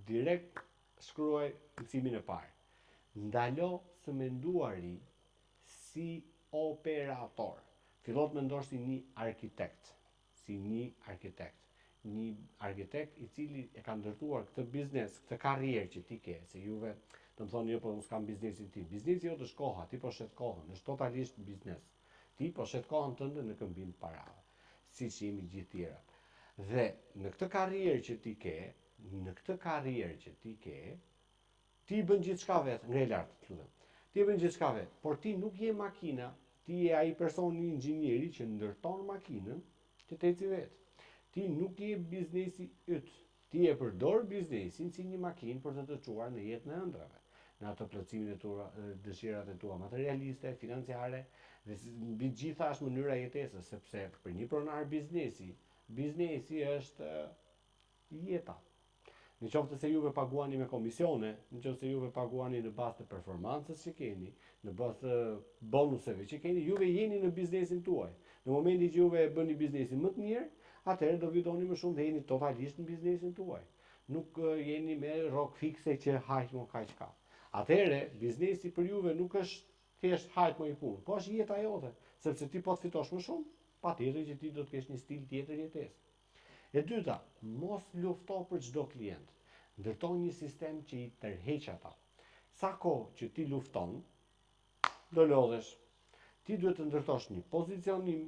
direkt shkruaj mësimin e parë. Ndalo së menduari si operator. Fillot mendosh si një arkitekt. Një arkitekt i cili e ka ndërtuar këtë biznes, këtë karrierë që ti ke, se juve të më thonë jo, po unë s'kam biznesin tim. Biznesi jote është koha, ti po shet kohën, është totalisht biznes. Ti po shet kohën tënde në këmbim parave, siç jemi gjithë tjerat. Dhe në këtë karrierë që ti ke, ti bën gjithçka vetë, ngre lart, lutem. Ti bën gjithçka vetë, por ti nuk je makina, ti je ai personi inxhinieri që ndërton makinën që të eci vetë. Ti nuk je biznesi yt. Ti e përdor biznesin si një makinë për të të çuar në jetën e ëndrave, në atë plotësimin e tua, dëshirat e tua materialiste, financiare, dhe mbi gjitha është mënyra jetesës, sepse për një pronar biznesi është jeta. Në qoftë se juve paguani me komisione, në qoftë se juve paguani në bazë të performancës që keni, në bazë të bonuseve që keni, juve jeni në biznesin tuaj. Në momentin që juve e bëni biznesin më të mirë, atëherë do fitoni më shumë dhe jeni totalisht në biznesin tuaj. Nuk jeni me rrok fikse që hajt më kaq ka. Atëherë biznesi për juve nuk është thjesht hajt më i punë, po është jeta jote, sepse ti po të fitosh më shumë, patjetër që ti do të kesh një stil tjetër jetese. E dyta, mos lufto për çdo klient. Ndërto një sistem që i tërheq ata. Sa kohë që ti lufton, do lodhesh. Ti duhet të ndërtosh një pozicionim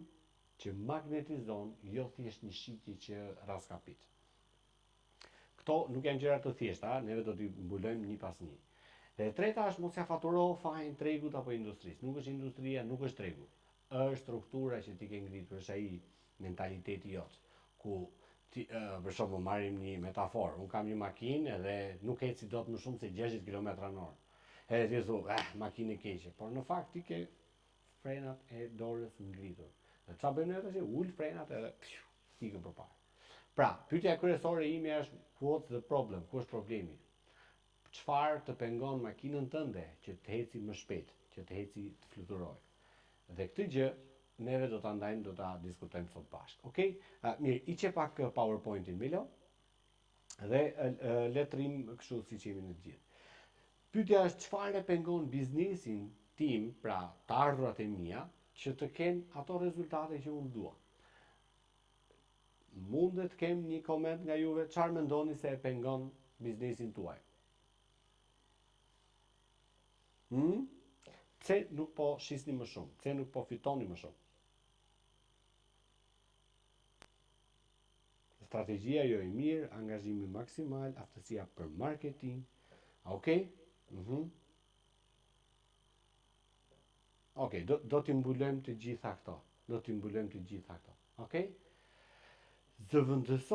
që magnetizon, jo thjesht një shitje që raskapit. Këto nuk janë gjëra të thjeshta, neve do t'i mbulojmë një pas një. Dhe e treta është mos ja faturo fajin tregut apo industrisë. Nuk është industria, nuk është tregu. Është struktura që ti ke ngritur, është ai mentaliteti jot, ku për shembull marrim një metaforë, unë kam një makinë edhe nuk eci dot më shumë se 60 km/h. Edhe ti thua, makinë e keqe, por në fakt ti ke frenat e dorës ngritur. Dhe çfarë bën atë? Ul frenat edhe ikën përpara. Pra, pyetja kryesore ime është what's the problem? Ku është problemi? Çfarë të pengon makinën tënde që të eci më shpejt, që të eci të fluturojë? Dhe këtë gjë neve do ta ndajmë, do ta diskutojmë sot bashkë. Okej? Mirë, i çe pak PowerPointin Milo. Dhe letrim kështu siç jemi në të gjithë. Pyetja është çfarë pengon biznesin tim, pra të ardhurat e mia, që të kenë ato rezultate që unë dua. Mundet kem një koment nga juve, çfarë mendoni se e pengon biznesin tuaj? Pse nuk po shisni më shumë? Pse nuk po fitoni më shumë? Strategjia jo e mirë, angazhimi maksimal, aftësia për marketing. Okej? Okej, do t'i mbulojmë të gjitha këto. Okej? Zëvendëso